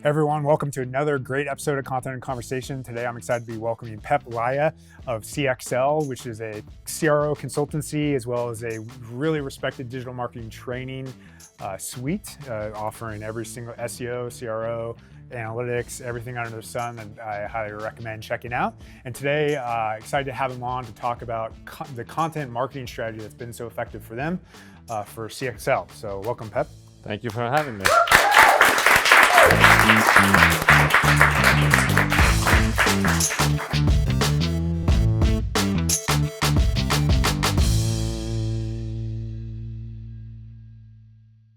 Everyone, welcome to another great episode of Content and Conversation. Today, I'm excited to be welcoming Peep Laja of CXL, which is a CRO consultancy, as well as a really respected digital marketing training suite, offering every single SEO, CRO, analytics, everything under the sun, and I highly recommend checking out. And today, excited to have him on to talk about the content marketing strategy that's been so effective for them, for CXL. So welcome, Peep. Thank you for having me.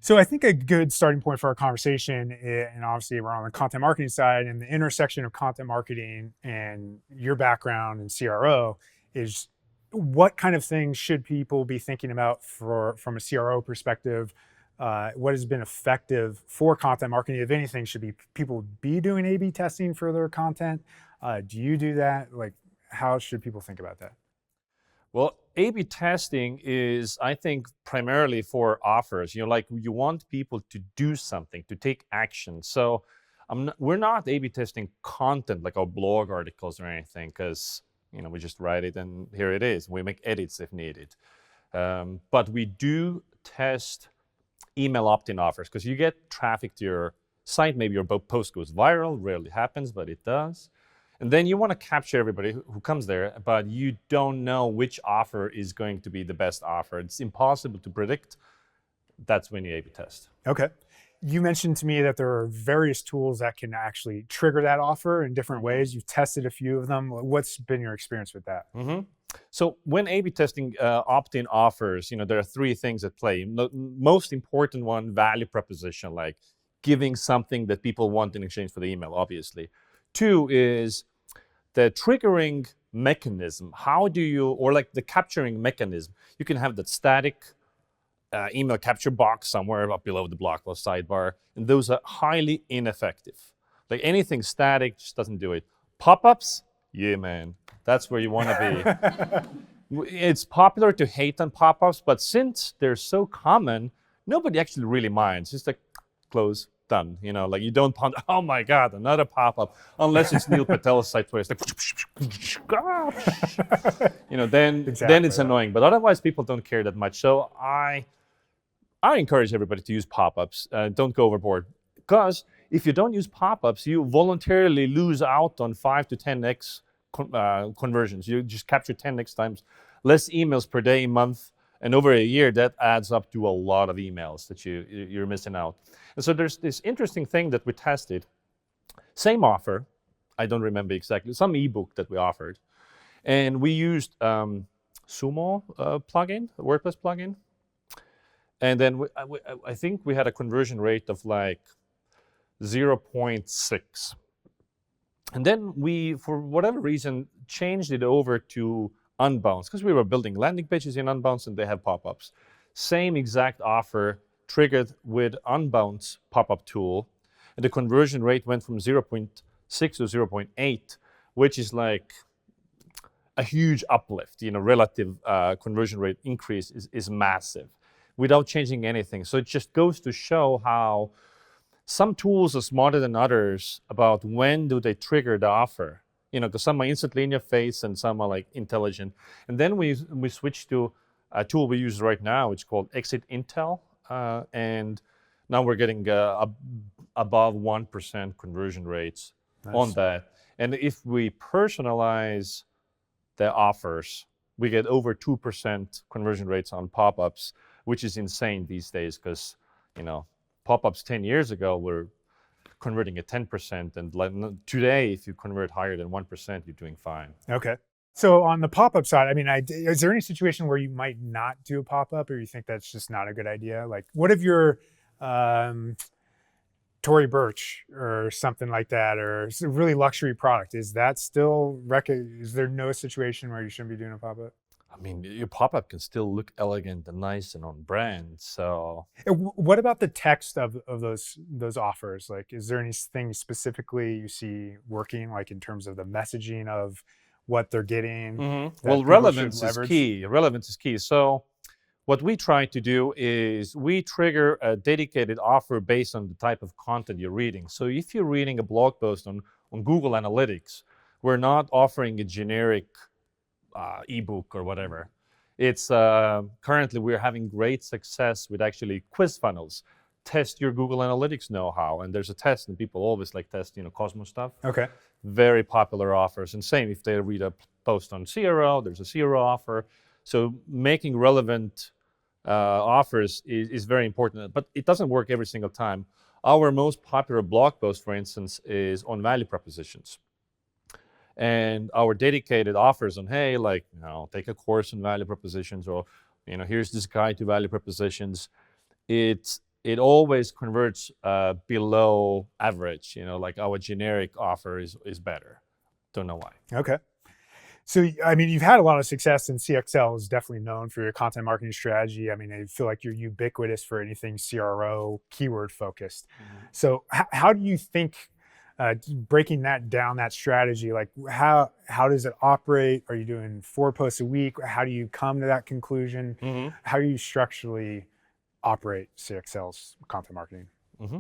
So I think a good starting point for our conversation, and obviously we're on the content marketing side, and the intersection of content marketing and your background in CRO is what kind of things should people be thinking about from a CRO perspective? What has been effective for content marketing? If anything, should people be doing A/B testing for their content? Do you do that? Like, how should people think about that? Well, A/B testing is, I think, primarily for offers. You want people to do something, to take action. So we're not A/B testing content like our blog articles or anything, because we just write it and here it is. We make edits if needed. But we do test email opt-in offers, because you get traffic to your site. Maybe your post goes viral. Rarely happens, but it does. And then you want to capture everybody who comes there, but you don't know which offer is going to be the best offer. It's impossible to predict. That's when you A/B test. Okay. You mentioned to me that there are various tools that can actually trigger that offer in different ways. You've tested a few of them. What's been your experience with that? Mm-hmm. So when A/B testing opt-in offers, there are three things at play. Most important one, value proposition, like giving something that people want in exchange for the email, obviously. Two is the triggering mechanism. Or like the capturing mechanism. You can have that static email capture box somewhere up below the blog post sidebar, and those are highly ineffective. Like anything static just doesn't do it. Pop-ups, yeah, man, that's where you want to be. It's popular to hate on pop-ups, but since they're so common, nobody actually really minds. It's like close, done. Like you don't ponder, oh my God, another pop-up, unless it's Neil Patel's site where it's like, then it's annoying. But otherwise, people don't care that much. So I encourage everybody to use pop-ups. Don't go overboard, because if you don't use pop-ups, you voluntarily lose out on 5 to 10x conversions. You just capture 10x times less emails per day, month, and over a year. That adds up to a lot of emails that you're missing out. And so there's this interesting thing that we tested. Same offer, I don't remember exactly, some ebook that we offered, and we used Sumo plugin, a WordPress plugin, and then I think we had a conversion rate of like 0.6. And then we, for whatever reason, changed it over to Unbounce, because we were building landing pages in Unbounce and they have pop-ups. Same exact offer triggered with Unbounce pop-up tool, and the conversion rate went from 0.6 to 0.8, which is like a huge uplift. Relative conversion rate increase is massive without changing anything. So it just goes to show how some tools are smarter than others about when do they trigger the offer. Because some are instantly in your face and some are like intelligent. And then we switched to a tool we use right now. It's called Exit Intel. And now we're getting above 1% conversion rates on that. And if we personalize the offers, we get over 2% conversion rates on pop-ups, which is insane these days, because, pop-ups 10 years ago were converting at 10%, and today, if you convert higher than 1%, you're doing fine. Okay. So on the pop-up side, is there any situation where you might not do a pop-up, or you think that's just not a good idea? Like, what if you're Tory Burch or something like that, or it's a really luxury product? Is that still is there no situation where you shouldn't be doing a pop-up? Your pop-up can still look elegant and nice and on brand. So, what about the text of those offers? Like, is there anything specifically you see working, like in terms of the messaging of what they're getting? Well, relevance is key. So what we try to do is we trigger a dedicated offer based on the type of content you're reading. So if you're reading a blog post on Google Analytics, we're not offering a generic ebook or whatever. It's currently we're having great success with actually quiz funnels. Test your Google Analytics know-how, and there's a test, and people always like test, Cosmos stuff. Okay. Very popular offers, and same if they read a post on CRO, there's a CRO offer. So making relevant offers is very important, but it doesn't work every single time. Our most popular blog post, for instance, is on value propositions. And our dedicated offers on, hey, like, take a course on value propositions, or, here's this guide to value propositions. It always converts below average. Like our generic offer is better. Don't know why. Okay. So, I mean, you've had a lot of success, and CXL is definitely known for your content marketing strategy. I mean, I feel like you're ubiquitous for anything CRO, keyword focused. Mm-hmm. So how do you think, breaking that down, that strategy, like how does it operate? Are you doing 4 posts a week? How do you come to that conclusion? Mm-hmm. How do you structurally operate CXL's content marketing? Mm-hmm.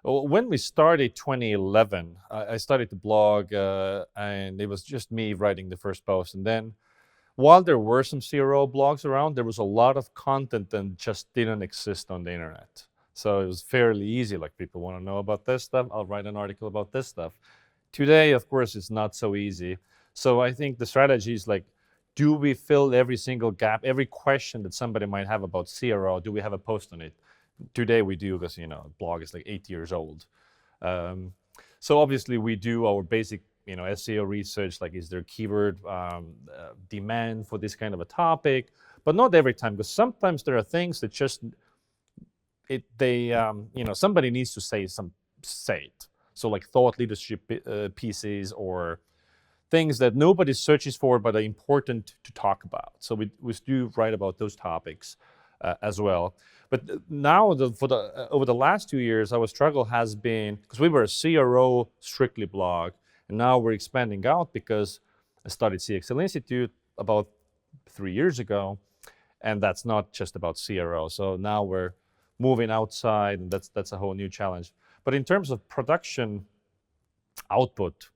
Well, when we started 2011, I started the blog, and it was just me writing the first post. And then while there were some CRO blogs around, there was a lot of content that just didn't exist on the internet. So it was fairly easy, like people want to know about this stuff, I'll write an article about this stuff. Today, of course, it's not so easy. So I think the strategy is like, do we fill every single gap, every question that somebody might have about CRO, do we have a post on it? Today we do, because the blog is like 8 years old. So obviously we do our basic SEO research, like is there keyword demand for this kind of a topic, but not every time, because sometimes there are things that just somebody needs to say it. So like thought leadership pieces, or things that nobody searches for but are important to talk about. So we do write about those topics as well. But now, over the last 2 years, our struggle has been, because we were a CRO strictly blog, and now we're expanding out because I started CXL Institute about 3 years ago, and that's not just about CRO. So now we're moving outside, and that's a whole new challenge. But in terms of production output,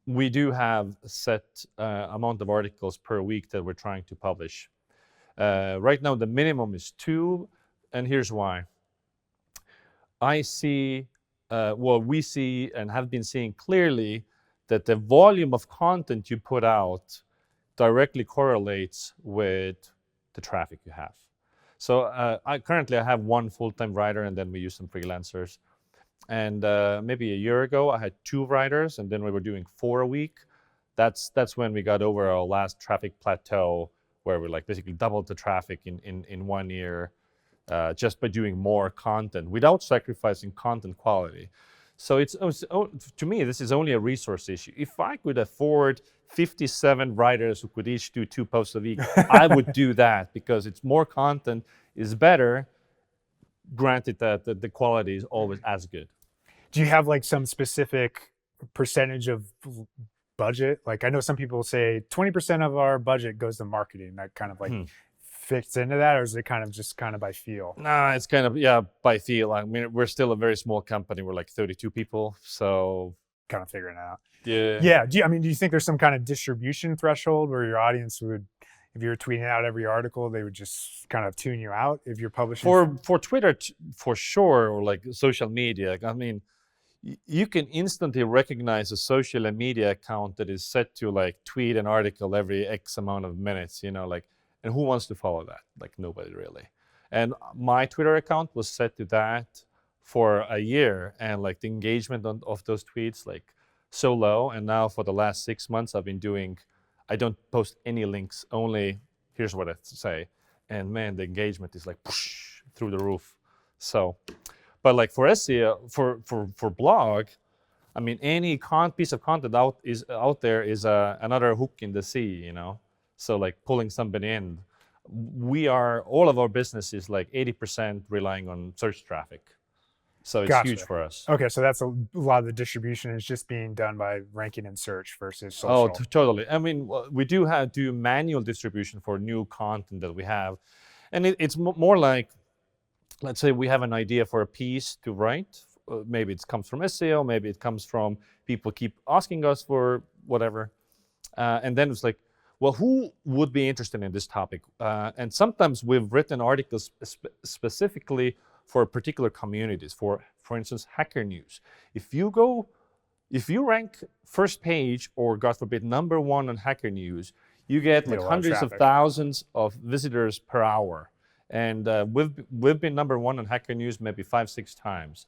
we do have a set amount of articles per week that we're trying to publish. Right now, the minimum is 2, and here's why. We see and have been seeing clearly that the volume of content you put out directly correlates with the traffic you have. So I currently have 1 full-time writer, and then we use some freelancers. And maybe a year ago, I had 2 writers, and then we were doing 4 a week. That's when we got over our last traffic plateau, where we like basically doubled the traffic in 1 year, just by doing more content without sacrificing content quality. So to me, this is only a resource issue. If I could afford 57 writers who could each do 2 posts a week, I would do that, because it's more content is better, granted that the quality is always as good. Do you have like some specific percentage of budget? Like I know some people say 20% of our budget goes to marketing. That kind of like fits into that, or is it kind of by feel? Nah, it's kind of, by feel. I mean, we're still a very small company. We're like 32 people, so kind of figuring it out. Yeah. Yeah. Do you think there's some kind of distribution threshold where your audience would, if you're tweeting out every article, they would just kind of tune you out if you're publishing? For Twitter, for sure, or like social media. I mean, you can instantly recognize a social media account that is set to like tweet an article every X amount of minutes, and who wants to follow that? Like nobody really. And my Twitter account was set to that for a year, and like the engagement of those tweets like so low. And now for the last 6 months, I don't post any links, only here's what I say. And man, the engagement is like whoosh, through the roof. So, but like for SEO, for blog, I mean, any piece of content out there is another hook in the sea, So like pulling somebody in. All of our business is like 80% relying on search traffic. So it's huge Gotcha. for us. Okay, so that's a lot of the distribution is just being done by ranking and search versus Oh, social. totally. I mean, we do manual distribution for new content that we have, and it's more like, let's say we have an idea for a piece to write. Maybe it comes from SEO, maybe it comes from people keep asking us for whatever, and then it's like, well, who would be interested in this topic? And sometimes we've written articles specifically for particular communities. For instance, Hacker News. If you rank first page or God forbid #1 on Hacker News, you get like hundreds of thousands of visitors per hour. And we've been #1 on Hacker News maybe 5-6 times,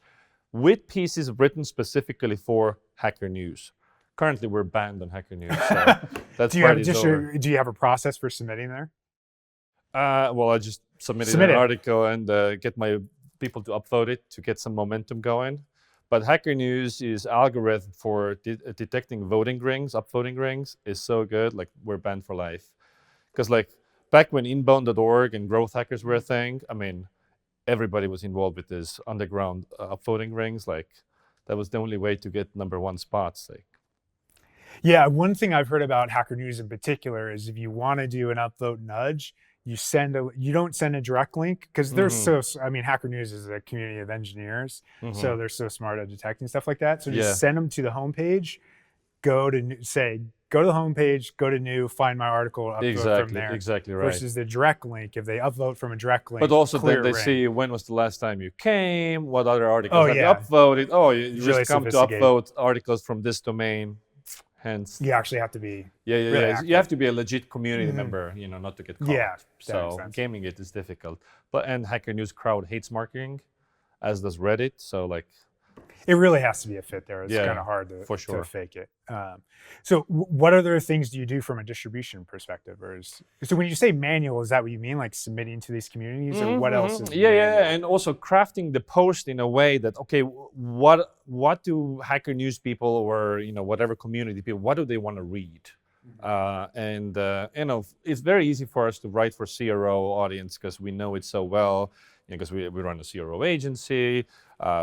with pieces written specifically for Hacker News. Currently, we're banned on Hacker News, so that's over. Do you have a process for submitting there? Well, I just submitted an article and get my people to upvote it to get some momentum going. But Hacker News is algorithm for detecting voting rings, upvoting rings is so good. Like we're banned for life, because like back when inbound.org and growth hackers were a thing, I mean, everybody was involved with this underground upvoting rings. Like that was the only way to get #1 spots. Like, yeah, one thing I've heard about Hacker News in particular is if you want to do an upvote nudge, you don't send a direct link because they're I mean, Hacker News is a community of engineers, so they're so smart at detecting stuff like that. So just send them to the homepage, go to the homepage, go to new, find my article, upvote from there. Exactly right. Versus the direct link, if they upvote from a direct link, but also then they see when was the last time you came, what other articles have you upvoted. Oh, you just really come to upvote articles from this domain. Hence, you actually have to be you have to be a legit community member, not to get caught. Yeah, so gaming it is difficult. And Hacker News crowd hates marketing, as does Reddit. So like, it really has to be a fit there. It's kind of hard to fake it. So what other things do you do from a distribution perspective? So when you say manual, is that what you mean? Like submitting to these communities, or what else is and also crafting the post in a way that, okay, what do Hacker News people or whatever community people, what do they want to read? It's very easy for us to write for CRO audience because we know it so well, because we run a CRO agency.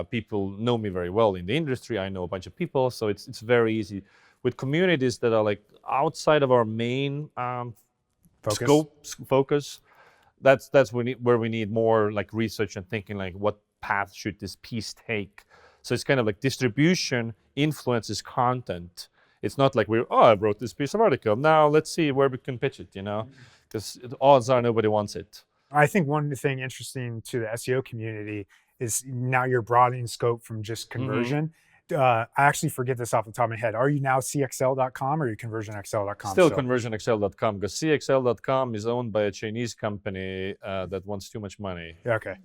People know me very well in the industry. I know a bunch of people, so it's very easy. With communities that are like outside of our main focus, that's where we need more like research and thinking, like what path should this piece take. So it's kind of like distribution influences content. It's not like I wrote this piece of article, now let's see where we can pitch it, because odds are nobody wants it. I think one thing interesting to the SEO community is now you're broadening scope from just conversion. I actually forget this off the top of my head. Are you now CXL.com or are you ConversionXL.com? Still ConversionXL.com, because CXL.com is owned by a Chinese company that wants too much money. Okay.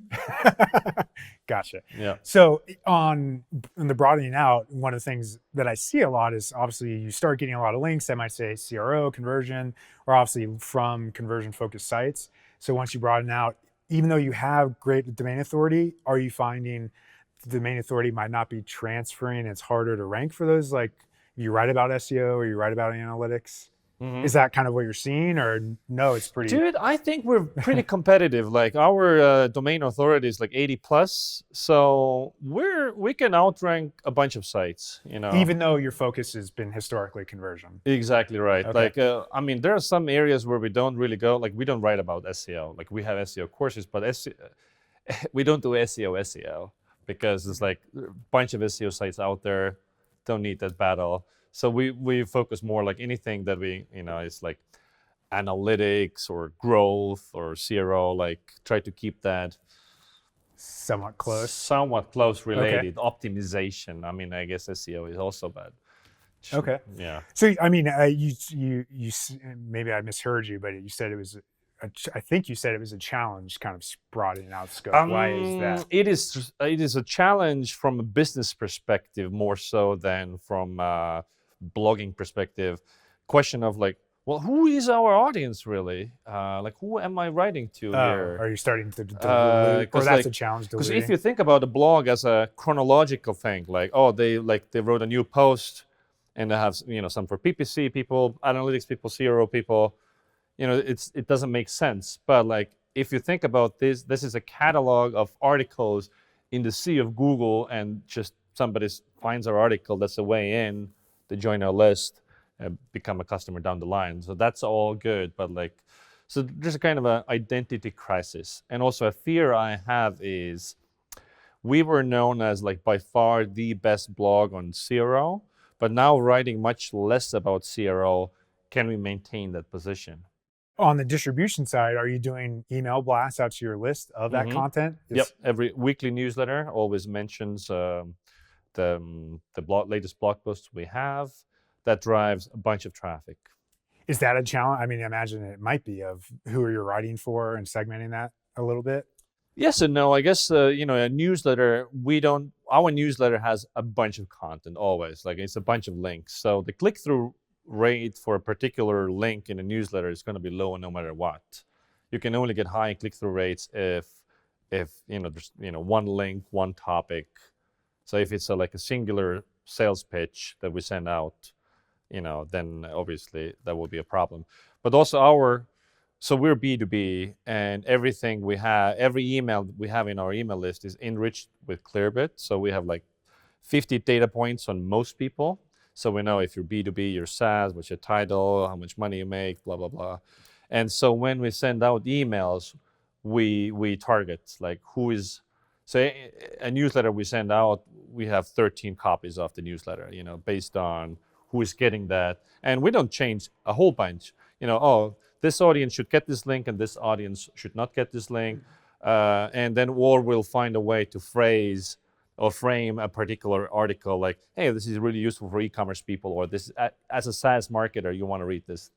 Gotcha. Yeah. So in the broadening out, one of the things that I see a lot is obviously you start getting a lot of links that might say CRO, conversion, or obviously from conversion-focused sites. So once you broaden out, even though you have great domain authority, are you finding the domain authority might not be transferring? It's harder to rank for those. Like you write about SEO or you write about analytics. Is that kind of what you're seeing, or no? It's pretty. Dude, I think we're pretty competitive. Like our domain authority is like 80+, so we can outrank a bunch of sites. Even though your focus has been historically conversion. Exactly right. Okay. Like I mean, there are some areas where we don't really go. Like we don't write about SEO. Like we have SEO courses, but we don't do SEO because it's like a bunch of SEO sites out there. Don't need that battle. So we focus more like anything that is like analytics or growth or CRO, like try to keep that somewhat close related. Okay. Optimization. I mean, I guess SEO is also bad. Okay. Yeah. So I mean, you maybe I misheard you, but you said it was. I think you said it was a challenge, kind of broadening out scope. Why is that? It is a challenge from a business perspective more so than from a blogging perspective. Question of like, well, who is our audience really? Like, who am I writing to here? Are you starting to dilute? Or that's a challenge. Because if you think about a blog as a chronological thing, like, they wrote a new post, and they have some for PPC people, analytics people, CRO people. It doesn't make sense. But like, if you think about this is a catalog of articles in the sea of Google and just somebody finds our article, that's a way in, they join our list and become a customer down the line. So that's all good, but like, so there's a kind of an identity crisis. And also a fear I have is we were known as like by far the best blog on CRO, but now writing much less about CRO, can we maintain that position? On the distribution side, are you doing email blasts out to your list of that content? Yep, every weekly newsletter always mentions the latest blog posts we have. That drives a bunch of traffic. Is that a challenge? I mean, I imagine it might be of who you're writing for and segmenting that a little bit. Yes and no. I guess a newsletter. Our newsletter has a bunch of content always. Like it's a bunch of links. So the click-through rate for a particular link in a newsletter is going to be low no matter what. You can only get high click-through rates if there's one link, one topic. So if it's like a singular sales pitch that we send out, then obviously that will be a problem. But also so we're B2B, and everything we have, every email we have in our email list is enriched with Clearbit. So we have like 50 data points on most people. So we know if you're B2B, you're SaaS, what's your title, how much money you make, blah, blah, blah. And so when we send out emails, we target like who is, say a newsletter we send out, we have 13 copies of the newsletter, based on who is getting that. And we don't change a whole bunch, this audience should get this link and this audience should not get this link. And then we'll find a way to phrase or frame a particular article like, hey, this is really useful for e-commerce people, or this, as a SaaS marketer, you want to read this,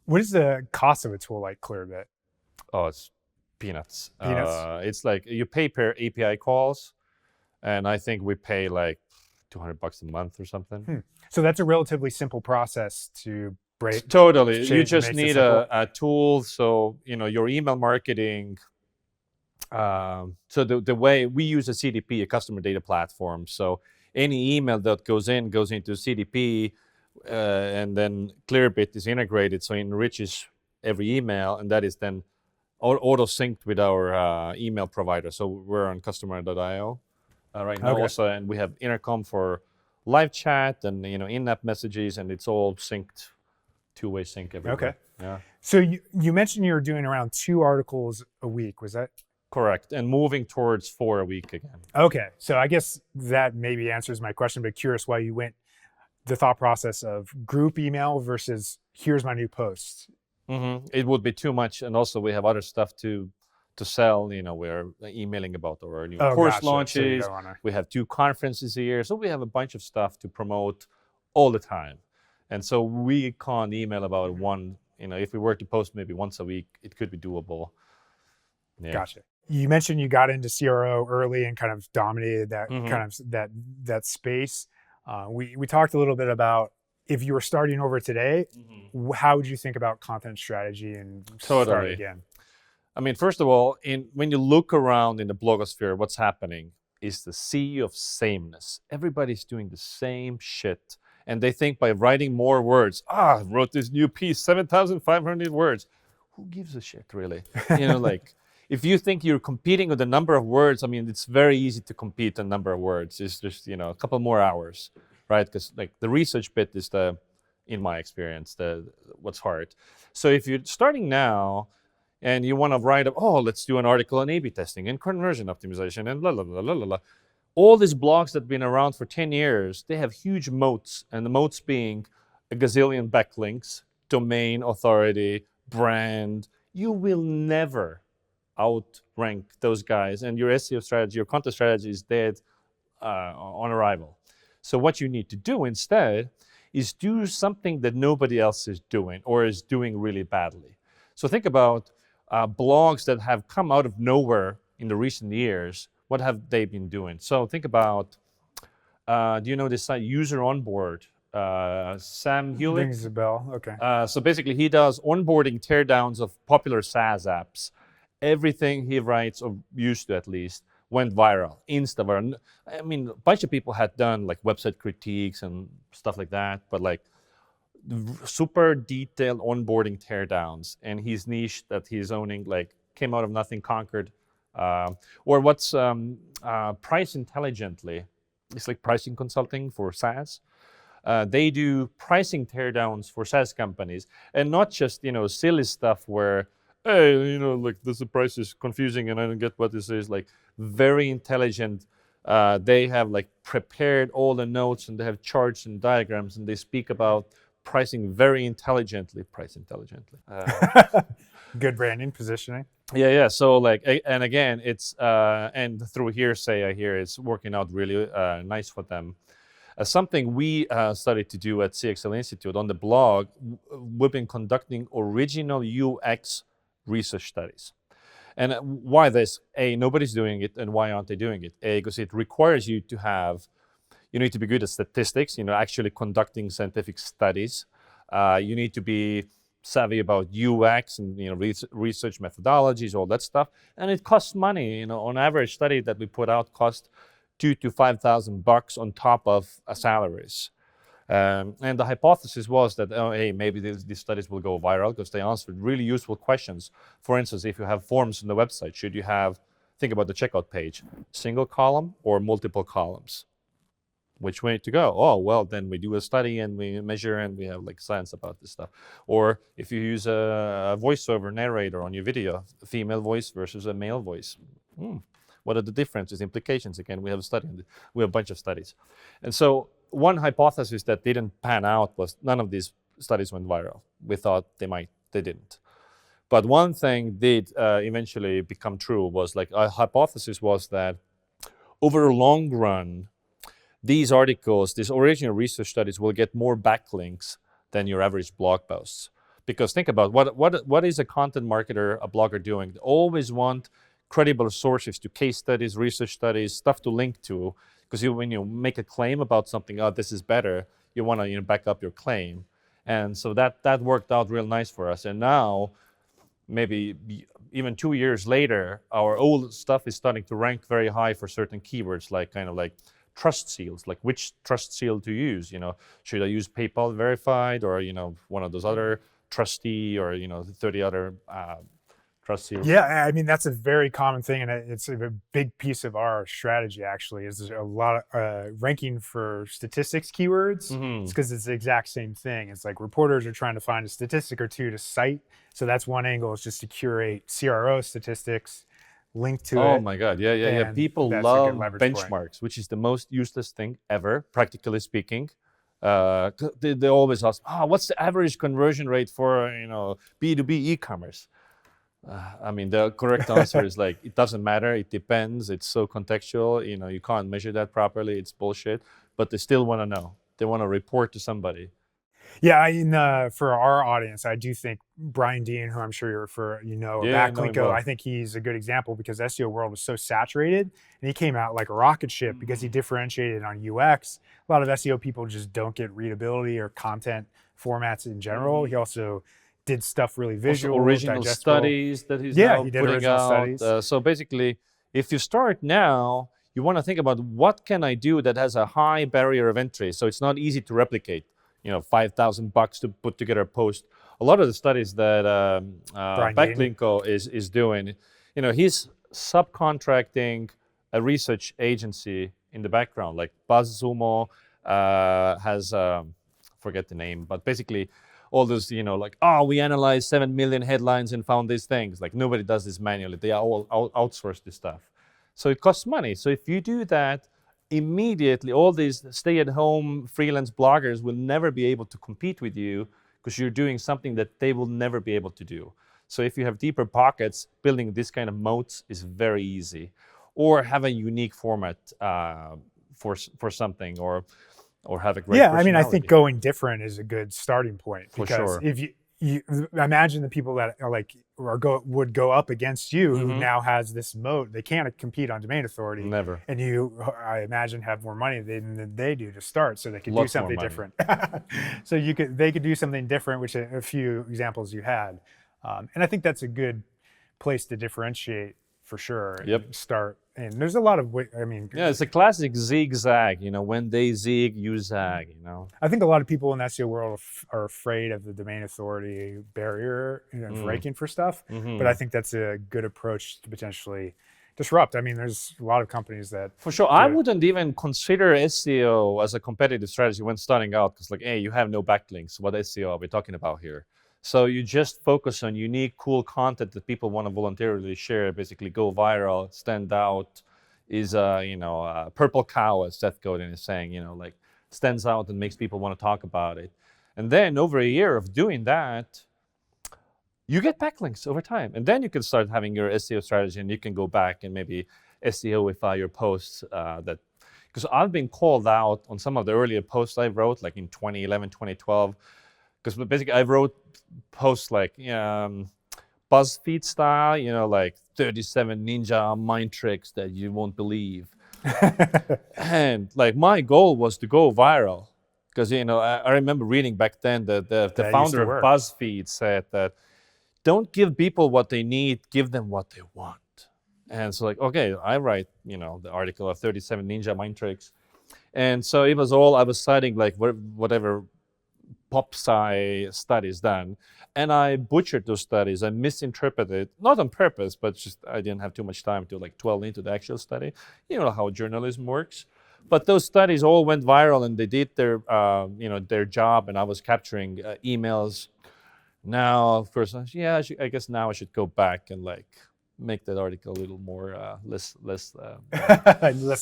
What is the cost of a tool like Clearbit? Oh, it's peanuts. Peanuts? It's like you pay per API calls, and I think we pay like $200 a month or something. So that's a relatively simple process to break. Totally. You just need a tool. So, your email marketing. So the way we use a CDP, a customer data platform. So any email that goes into CDP, and then Clearbit is integrated. So it enriches every email, and that is then auto-synced with our email provider. So we're on customer.io right now also, and we have intercom for live chat and in-app messages, and it's all synced, two-way sync everywhere. Okay. Yeah. So you mentioned you were doing around 2 articles a week. Was that correct? And moving towards 4 a week again. Okay. So I guess that maybe answers my question, but curious why you went the thought process of group email versus here's my new post. It would be too much, and also we have other stuff to sell. We're emailing about our new course launches. So we have 2 conferences a year, so we have a bunch of stuff to promote all the time, and so we can't email about one. If we were to post maybe once a week, it could be doable. Yeah. Gotcha. You mentioned you got into CRO early and kind of dominated that kind of that space. We talked a little bit about if you were starting over today, how would you think about content strategy and start again? I mean, first of all, when you look around in the blogosphere, what's happening is the sea of sameness. Everybody's doing the same shit. And they think by writing more words, I wrote this new piece, 7,500 words. Who gives a shit, really? If you think you're competing with the number of words, I mean, it's very easy to compete on number of words. It's just, a couple more hours, right? Because the research bit is in my experience, what's hard. So if you're starting now and you want to write let's do an article on A/B testing and conversion optimization and blah, blah, blah, blah, blah. All these blogs that have been around for 10 years, they have huge moats, and the moats being a gazillion backlinks, domain authority, brand. You will never outrank those guys, and your SEO strategy, your content strategy is dead on arrival. So what you need to do instead is do something that nobody else is doing or is doing really badly. So think about blogs that have come out of nowhere in the recent years. What have they been doing? So think about, do you know this site, User Onboard? Sam Hewlett? Rings a bell, okay. So basically he does onboarding teardowns of popular SaaS apps. Everything he writes, or used to at least, went viral, insta-viral. I mean, a bunch of people had done like website critiques and stuff like that, but like super detailed onboarding teardowns. And his niche that he's owning, like, came out of nothing, conquered Or what's price intelligently? It's like pricing consulting for SaaS. They do pricing teardowns for SaaS companies, and not just silly stuff where, hey, like this price is confusing and I don't get what this is. Like very intelligent. They have like prepared all the notes and they have charts and diagrams and they speak about pricing very intelligently. Price intelligently. Good branding, positioning. Yeah. So like, and again, it's and through hearsay, I hear it's working out really nice for them. Something we started to do at CXL Institute on the blog, we've been conducting original UX research studies. And why this? A, nobody's doing it, and why aren't they doing it? A, because it requires you need to be good at statistics, actually conducting scientific studies. You need to be savvy about UX and research methodologies, all that stuff. And it costs money. On average study that we put out cost $2,000 to $5,000 on top of salaries. And the hypothesis was that, hey, maybe these studies will go viral because they answered really useful questions. For instance, if you have forms on the website, should you think about the checkout page, single column or multiple columns? Which way to go? Oh, well, then we do a study and we measure and we have like science about this stuff. Or if you use a voiceover narrator on your video, a female voice versus a male voice. What are the differences, implications? Again, we have a bunch of studies. And so one hypothesis that didn't pan out was none of these studies went viral. We thought they didn't. But one thing did eventually become true was like a hypothesis was that over a long run, these articles, these original research studies will get more backlinks than your average blog posts. Because think about what is a content marketer, a blogger doing? They always want credible sources to case studies, research studies, stuff to link to. Because when you make a claim about something, this is better, you want to back up your claim. And so that worked out real nice for us. And now, maybe even 2 years later, our old stuff is starting to rank very high for certain keywords, like kind of like trust seals, like which trust seal to use. Should I use PayPal verified or one of those other trustee or 30 other trust seals? Yeah, I mean that's a very common thing, and it's a big piece of our strategy. Actually, is a lot of ranking for statistics keywords. It's because it's the exact same thing. It's like reporters are trying to find a statistic or two to cite. So that's one angle, is just to curate CRO statistics, link to it. Oh my God, yeah. People love benchmarks, which is the most useless thing ever, practically speaking. They always ask, what's the average conversion rate for B2B e-commerce? I mean, the correct answer is like, it doesn't matter. It depends. It's so contextual. You can't measure that properly. It's bullshit. But they still want to know. They want to report to somebody. Yeah, for our audience, I do think Brian Dean, who I'm sure backlinko, I think he's a good example because SEO world was so saturated, and he came out like a rocket ship because he differentiated on UX. A lot of SEO people just don't get readability or content formats in general. He also did stuff really visual, also original studies that he's now putting out. So basically, if you start now, you want to think about what can I do that has a high barrier of entry, so it's not easy to replicate. $5,000 to put together a post. A lot of the studies that backlinko is doing, he's subcontracting a research agency in the background, like BuzzSumo has forget the name, but basically all those, we analyzed 7 million headlines and found these things. Like nobody does this manually. They all outsource this stuff. So it costs money. So if you do that, immediately all these stay-at-home freelance bloggers will never be able to compete with you because you're doing something that they will never be able to do. So if you have deeper pockets, building this kind of moats is very easy. Or have a unique format for something, or have a great personality. I mean, I think going different is a good starting point. For because sure. If you imagine the people that would go up against you, who now has this moat, they can't compete on domain authority. Never. And I imagine, have more money than they do to start, so they could do something different. So they could do something different, which a few examples you had. And I think that's a good place to differentiate for sure. Yep. Start. And there's a lot of, it's a classic zigzag. When they zig, you zag. I think a lot of people in the SEO world are afraid of the domain authority barrier, ranking for stuff. But I think that's a good approach to potentially disrupt. I mean, there's a lot of companies that For sure, do I it. wouldn't even consider SEO as a competitive strategy when starting out, because like, hey, you have no backlinks. What SEO are we talking about here? So you just focus on unique, cool content that people want to voluntarily share. Basically, go viral, stand out. Is purple cow, as Seth Godin is saying. Like stands out and makes people want to talk about it. And then over a year of doing that, you get backlinks over time. And then you can start having your SEO strategy, and you can go back and maybe SEOify your posts that, because I've been called out on some of the earlier posts I wrote, like in 2011, 2012, because basically I wrote posts like BuzzFeed style, like 37 ninja mind tricks that you won't believe. And like my goal was to go viral, because I remember reading back then that the That used founder to of work. BuzzFeed said that don't give people what they need, give them what they want. And so like, okay, I write, the article of 37 ninja mind tricks. And so it was all, I was citing like whatever pop sci studies done. And I butchered those studies. I misinterpreted, not on purpose, but just I didn't have too much time to like dwell into the actual study. You know how journalism works. But those studies all went viral, and they did their job, and I was capturing emails. Now, of course, I guess now I should go back and like make that article a little more less. Less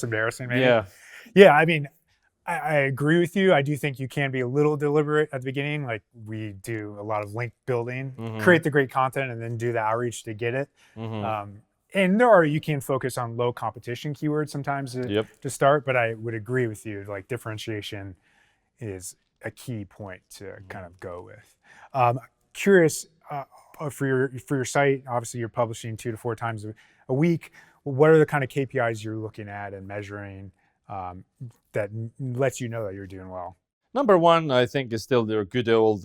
embarrassing, maybe. Yeah. Yeah, I mean, I agree with you. I do think you can be a little deliberate at the beginning. Like we do a lot of link building, create the great content, and then do the outreach to get it. And you can focus on low competition keywords sometimes to start, but I would agree with you. Like differentiation is a key point to kind of go with. Curious for your site. Obviously, you're publishing 2 to 4 times a week. What are the kind of KPIs you're looking at and measuring that lets you know that you're doing well? Number one, I think, is still the good old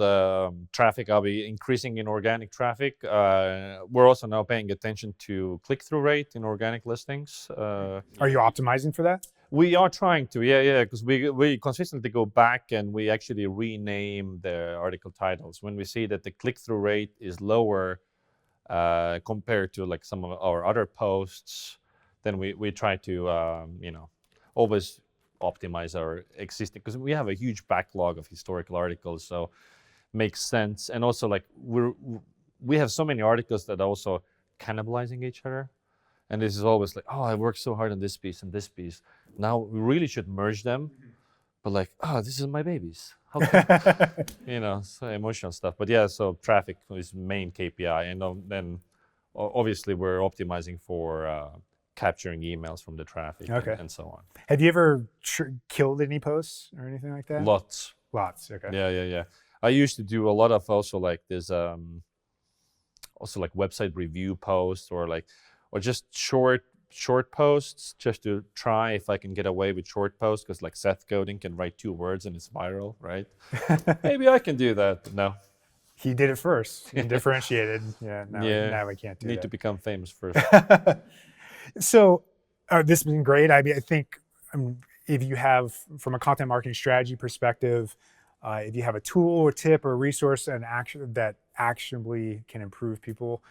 traffic. I'll be increasing in organic traffic. We're also now paying attention to click-through rate in organic listings. Are you optimizing for that? We are trying to, yeah, because we consistently go back and we actually rename the article titles when we see that the click-through rate is lower compared to like some of our other posts. Then we try to always optimize our existing, because we have a huge backlog of historical articles, so makes sense. And also like we have so many articles that are also cannibalizing each other. And this is always like, oh, I worked so hard on this piece and this piece. Now we really should merge them. But like, oh, this is my babies. How can, so emotional stuff. But yeah, so traffic is main KPI. And then obviously we're optimizing for capturing emails from the traffic and so on. Have you ever killed any posts or anything like that? Lots. Okay. Yeah. I used to do a lot of also like this, also like website review posts or just short posts, just to try if I can get away with short posts, because like Seth Godin can write 2 words and it's viral, right? Maybe I can do that, but no. He did it first and differentiated. Now we can't do that. Need to become famous first. So this has been great. I mean, I think if you have, from a content marketing strategy perspective, if you have a tool or tip or resource and action that actionably can improve people's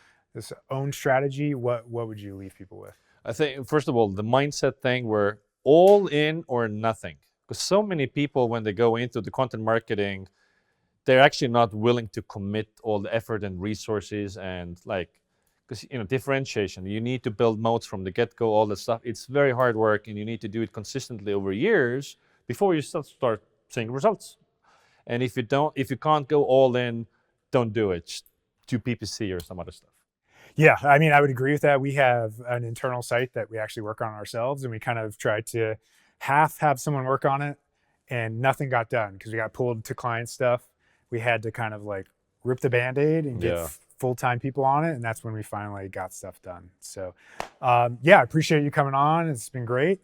own strategy, what would you leave people with? I think, first of all, the mindset thing, where all in or nothing. Because so many people, when they go into the content marketing, they're actually not willing to commit all the effort and resources, and because differentiation, you need to build moats from the get-go, all that stuff. It's very hard work, and you need to do it consistently over years before you start seeing results. And if you can't go all in, don't do it. Just do PPC or some other stuff. Yeah, I mean, I would agree with that. We have an internal site that we actually work on ourselves, and we kind of tried to have someone work on it, and nothing got done because we got pulled to client stuff. We had to kind of like rip the Band-Aid and get full-time people on it, and that's when we finally got stuff done. So I appreciate you coming on. It's been great.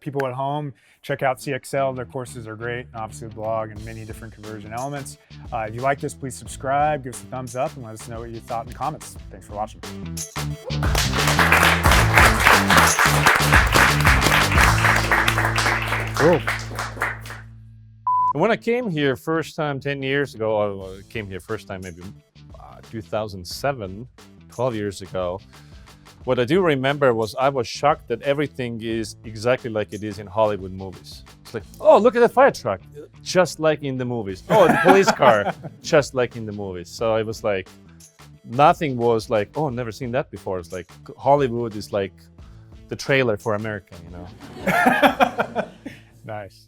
People at home, check out CXL. Their courses are great, and obviously the blog and many different conversion elements. If you like this, please subscribe, give us a thumbs up, and let us know what you thought in the comments. Thanks for watching. Cool. When I came here first time 10 years ago, I came here first time maybe 2007, 12 years ago, What I do remember was I was shocked that everything is exactly like it is in Hollywood movies. It's like, oh, look at the fire truck, just like in the movies. Oh, the police car, just like in the movies. So it was like, nothing was like, oh, never seen that before. It's like Hollywood is like the trailer for America, you know? Nice.